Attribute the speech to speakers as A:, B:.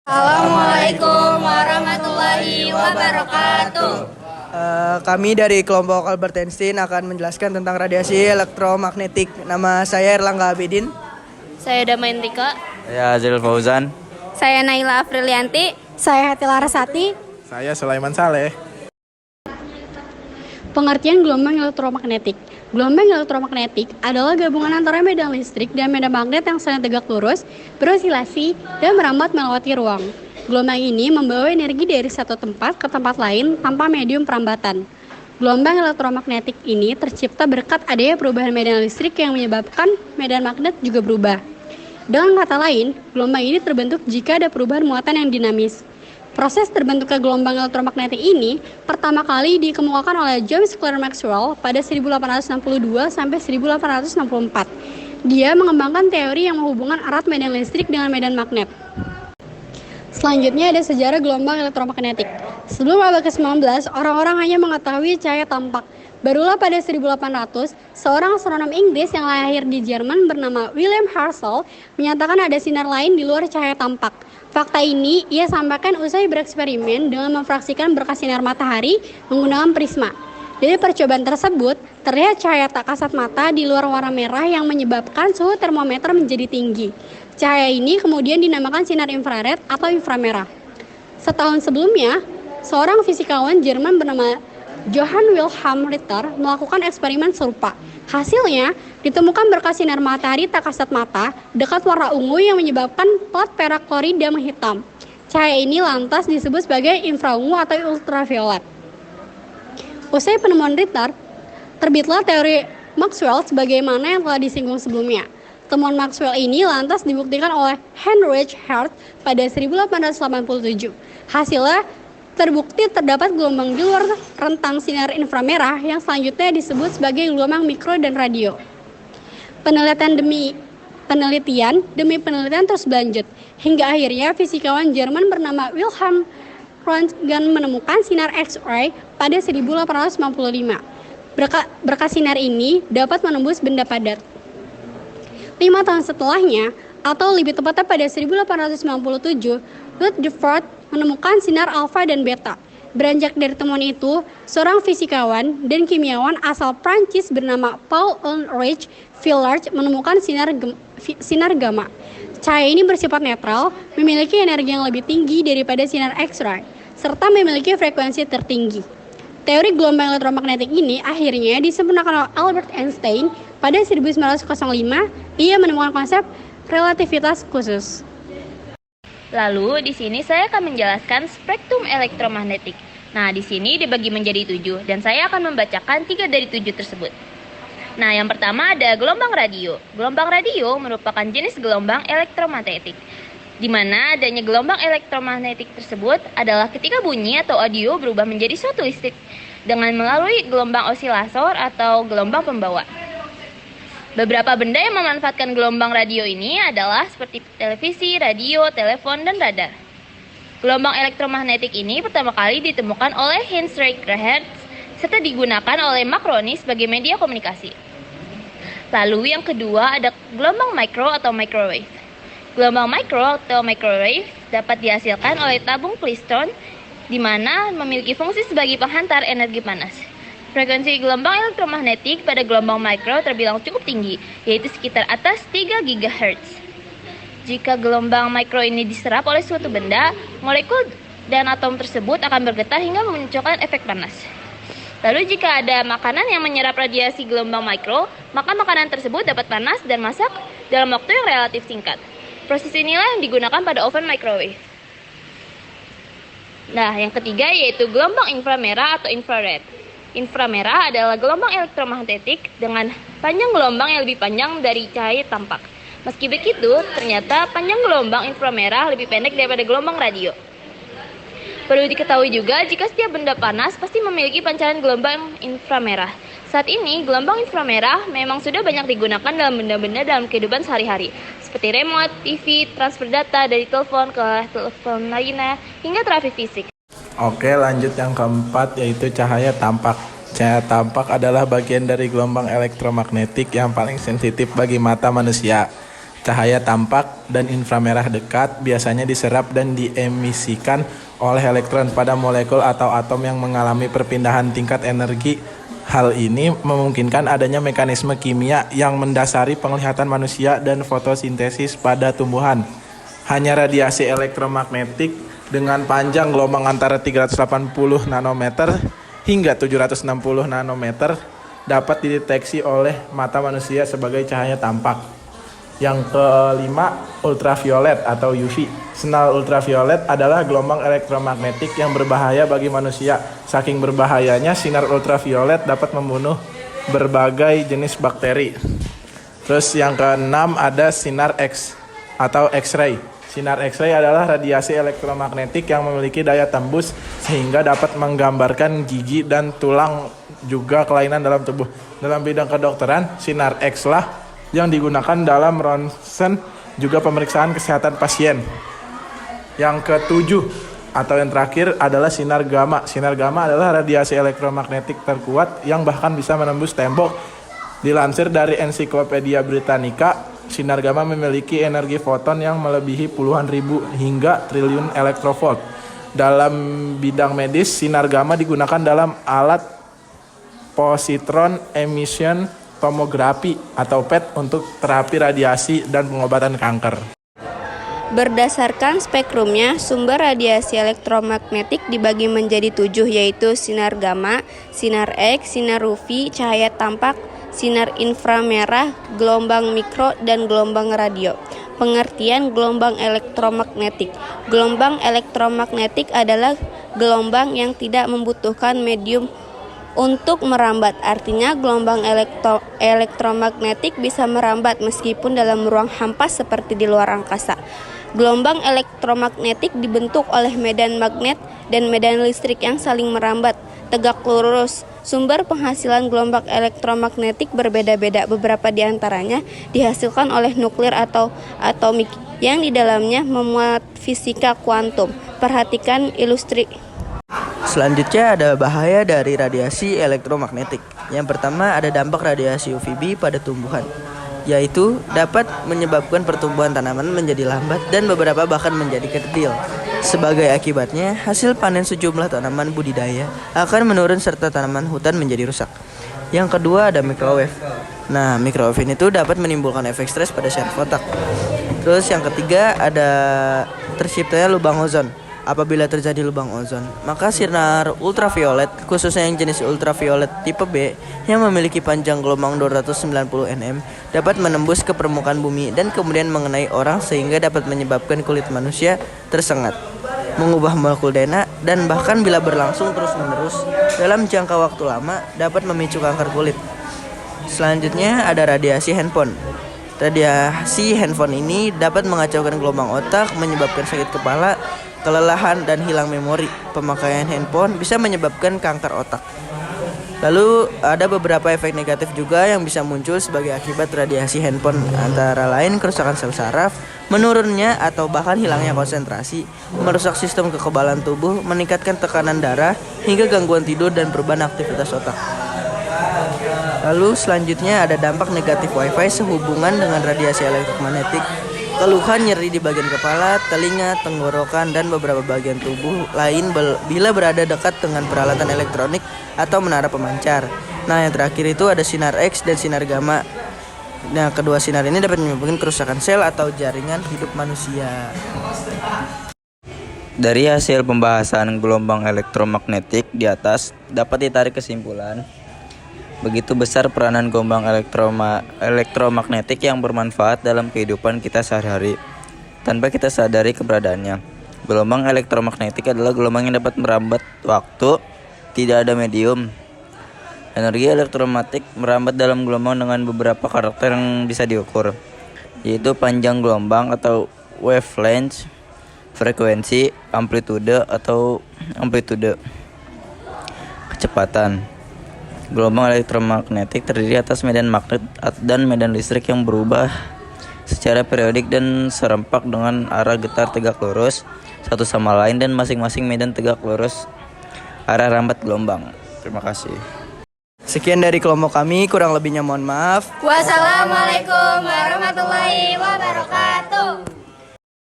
A: Assalamualaikum warahmatullahi wabarakatuh.
B: Kami dari kelompok Albert Einstein akan menjelaskan tentang radiasi elektromagnetik. Nama saya Erlangga Abidin.
A: Saya Damain Rika.
C: Saya Azril Fauzan.
A: Saya Naila Aprilianti.
D: Saya Hati Larasati.
E: Saya Sulaiman Saleh.
D: Pengertian gelombang elektromagnetik. Gelombang elektromagnetik adalah gabungan antara medan listrik dan medan magnet yang saling tegak lurus, berosilasi, dan merambat melewati ruang. Gelombang ini membawa energi dari satu tempat ke tempat lain tanpa medium perambatan. Gelombang elektromagnetik ini tercipta berkat adanya perubahan medan listrik yang menyebabkan medan magnet juga berubah. Dengan kata lain, gelombang ini terbentuk jika ada perubahan muatan yang dinamis. Proses terbentuknya gelombang elektromagnetik ini pertama kali dikemukakan oleh James Clerk Maxwell pada 1862 sampai 1864. Dia mengembangkan teori yang menghubungkan erat medan listrik dengan medan magnet. Selanjutnya ada sejarah gelombang elektromagnetik. Sebelum abad ke-19, orang-orang hanya mengetahui cahaya tampak. Barulah pada 1800, seorang astronom Inggris yang lahir di Jerman bernama William Herschel menyatakan ada sinar lain di luar cahaya tampak. Fakta ini ia sampaikan usai bereksperimen dengan memfraksikan berkas sinar matahari menggunakan prisma. Dari percobaan tersebut, terlihat cahaya tak kasat mata di luar warna merah yang menyebabkan suhu termometer menjadi tinggi. Cahaya ini kemudian dinamakan sinar infrared atau inframerah. Setahun sebelumnya, seorang fisikawan Jerman bernama Johann Wilhelm Ritter melakukan eksperimen serupa. Hasilnya, ditemukan berkas sinar matahari tak kasat mata dekat warna ungu yang menyebabkan plat perak klorida menghitam. Cahaya ini lantas disebut sebagai infraungu atau ultraviolet. Usai penemuan Ritter, terbitlah teori Maxwell sebagaimana yang telah disinggung sebelumnya. Temuan Maxwell ini lantas dibuktikan oleh Heinrich Hertz pada 1887. Hasilnya, terbukti terdapat gelombang di luar rentang sinar inframerah yang selanjutnya disebut sebagai gelombang mikro dan radio. Penelitian demi penelitian terus berlanjut, hingga akhirnya fisikawan Jerman bernama Wilhelm Röntgen menemukan sinar X-ray pada 1895. Berkas sinar ini dapat menembus benda padat. 5 tahun setelahnya, atau lebih tepatnya pada 1897, Rutherford menemukan sinar alfa dan beta. Beranjak dari temuan itu, seorang fisikawan dan kimiawan asal Prancis bernama Paul Ulrich Villard menemukan sinar gamma. Cahaya ini bersifat netral, memiliki energi yang lebih tinggi daripada sinar X-ray, serta memiliki frekuensi tertinggi. Teori gelombang elektromagnetik ini akhirnya disempurnakan oleh Albert Einstein pada 1905. Ia menemukan konsep relativitas khusus.
A: Lalu di sini saya akan menjelaskan spektrum elektromagnetik. Nah, di sini dibagi menjadi 7 dan saya akan membacakan 3 dari 7 tersebut. Nah, yang pertama ada gelombang radio. Gelombang radio merupakan jenis gelombang elektromagnetik, di mana adanya gelombang elektromagnetik tersebut adalah ketika bunyi atau audio berubah menjadi suatu listrik dengan melalui gelombang osilator atau gelombang pembawa. Beberapa benda yang memanfaatkan gelombang radio ini adalah seperti televisi, radio, telepon, dan radar. Gelombang elektromagnetik ini pertama kali ditemukan oleh Heinrich Hertz serta digunakan oleh Marconi sebagai media komunikasi. Lalu yang kedua ada gelombang mikro atau microwave. Gelombang mikro atau microwave dapat dihasilkan oleh tabung Klystron di mana memiliki fungsi sebagai penghantar energi panas. Frekuensi gelombang elektromagnetik pada gelombang mikro terbilang cukup tinggi, yaitu sekitar atas 3 GHz. Jika gelombang mikro ini diserap oleh suatu benda, molekul dan atom tersebut akan bergetar hingga memunculkan efek panas. Lalu jika ada makanan yang menyerap radiasi gelombang mikro, maka makanan tersebut dapat panas dan masak dalam waktu yang relatif singkat. Proses inilah yang digunakan pada oven microwave. Nah, yang ketiga yaitu gelombang inframerah atau infrared. Inframerah adalah gelombang elektromagnetik dengan panjang gelombang yang lebih panjang dari cahaya tampak. Meski begitu, ternyata panjang gelombang inframerah lebih pendek daripada gelombang radio. Perlu diketahui juga jika setiap benda panas pasti memiliki pancaran gelombang inframerah. Saat ini, gelombang inframerah memang sudah banyak digunakan dalam benda-benda dalam kehidupan sehari-hari, seperti remote, TV, transfer data dari telepon ke telepon lainnya, hingga terapi fisik.
E: Oke, lanjut yang keempat yaitu cahaya tampak. Cahaya tampak adalah bagian dari gelombang elektromagnetik yang paling sensitif bagi mata manusia. Cahaya tampak dan inframerah dekat biasanya diserap dan diemisikan oleh elektron pada molekul atau atom yang mengalami perpindahan tingkat energi. Hal ini memungkinkan adanya mekanisme kimia yang mendasari penglihatan manusia dan fotosintesis pada tumbuhan. Hanya radiasi elektromagnetik dengan panjang gelombang antara 380 nanometer hingga 760 nanometer dapat dideteksi oleh mata manusia sebagai cahaya tampak. Yang kelima, ultraviolet atau UV. Sinar ultraviolet adalah gelombang elektromagnetik yang berbahaya bagi manusia. Saking berbahayanya, sinar ultraviolet dapat membunuh berbagai jenis bakteri. Terus yang keenam ada sinar X atau X-ray. Sinar X-ray adalah radiasi elektromagnetik yang memiliki daya tembus sehingga dapat menggambarkan gigi dan tulang juga kelainan dalam tubuh. Dalam bidang kedokteran, sinar X lah yang digunakan dalam ronsen juga pemeriksaan kesehatan pasien. Yang ketujuh atau yang terakhir adalah sinar gamma. Sinar gamma adalah radiasi elektromagnetik terkuat yang bahkan bisa menembus tembok. Dilansir dari Ensiklopedia Britannica, sinar gamma memiliki energi foton yang melebihi puluhan ribu hingga triliun elektrovolt. Dalam bidang medis, sinar gamma digunakan dalam alat positron emission tomografi atau PET untuk terapi radiasi dan pengobatan kanker.
C: Berdasarkan spektrumnya, sumber radiasi elektromagnetik dibagi menjadi 7, yaitu sinar gamma, sinar X, sinar UV, cahaya tampak, sinar inframerah, gelombang mikro, dan gelombang radio. Pengertian gelombang elektromagnetik. Gelombang elektromagnetik adalah gelombang yang tidak membutuhkan medium untuk merambat. Artinya gelombang elektromagnetik bisa merambat meskipun dalam ruang hampa seperti di luar angkasa. Gelombang elektromagnetik dibentuk oleh medan magnet dan medan listrik yang saling merambat tegak lurus. Sumber penghasilan gelombang elektromagnetik berbeda-beda. Beberapa di antaranya dihasilkan oleh nuklir atau atomik yang di dalamnya memuat fisika kuantum. Perhatikan ilustrasi.
B: Selanjutnya ada bahaya dari radiasi elektromagnetik. Yang pertama ada dampak radiasi UVB pada tumbuhan, yaitu dapat menyebabkan pertumbuhan tanaman menjadi lambat dan beberapa bahkan menjadi kerdil. Sebagai akibatnya, hasil panen sejumlah tanaman budidaya akan menurun serta tanaman hutan menjadi rusak. Yang kedua ada microwave. Nah, microwave ini tuh dapat menimbulkan efek stres pada saraf otak. Terus yang ketiga ada terciptanya lubang ozon. Apabila terjadi lubang ozon, maka sinar ultraviolet, khususnya yang jenis ultraviolet tipe B yang memiliki panjang gelombang 290 nm, dapat menembus ke permukaan bumi dan kemudian mengenai orang sehingga dapat menyebabkan kulit manusia tersengat, mengubah molekul DNA, dan bahkan bila berlangsung terus-menerus dalam jangka waktu lama dapat memicu kanker kulit. Selanjutnya ada radiasi handphone. Radiasi handphone ini dapat mengacaukan gelombang otak, menyebabkan sakit kepala, kelelahan, dan hilang memori. Pemakaian handphone bisa menyebabkan kanker otak. Lalu ada beberapa efek negatif juga yang bisa muncul sebagai akibat radiasi handphone, antara lain kerusakan sel saraf, menurunnya atau bahkan hilangnya konsentrasi, merusak sistem kekebalan tubuh, meningkatkan tekanan darah, hingga gangguan tidur dan perubahan aktivitas otak. Lalu selanjutnya ada dampak negatif WiFi sehubungan dengan radiasi elektromagnetik. Keluhan nyeri di bagian kepala, telinga, tenggorokan, dan beberapa bagian tubuh lain bila berada dekat dengan peralatan elektronik atau menara pemancar. Nah, yang terakhir itu ada sinar X dan sinar gamma. Nah, kedua sinar ini dapat menyebabkan kerusakan sel atau jaringan hidup manusia.
F: Dari hasil pembahasan gelombang elektromagnetik di atas dapat ditarik kesimpulan begitu besar peranan gelombang elektromagnetik yang bermanfaat dalam kehidupan kita sehari-hari tanpa kita sadari keberadaannya. Gelombang elektromagnetik adalah gelombang yang dapat merambat waktu, tidak ada medium. Energi elektromagnetik merambat dalam gelombang dengan beberapa karakter yang bisa diukur, yaitu panjang gelombang atau wavelength, frekuensi, amplitude atau amplitude, kecepatan. Gelombang elektromagnetik terdiri atas medan magnet dan medan listrik yang berubah secara periodik dan serempak dengan arah getar tegak lurus satu sama lain, dan masing-masing medan tegak lurus arah rambat gelombang. Terima kasih.
B: Sekian dari kelompok kami, kurang lebihnya mohon maaf.
C: Wassalamualaikum warahmatullahi wabarakatuh.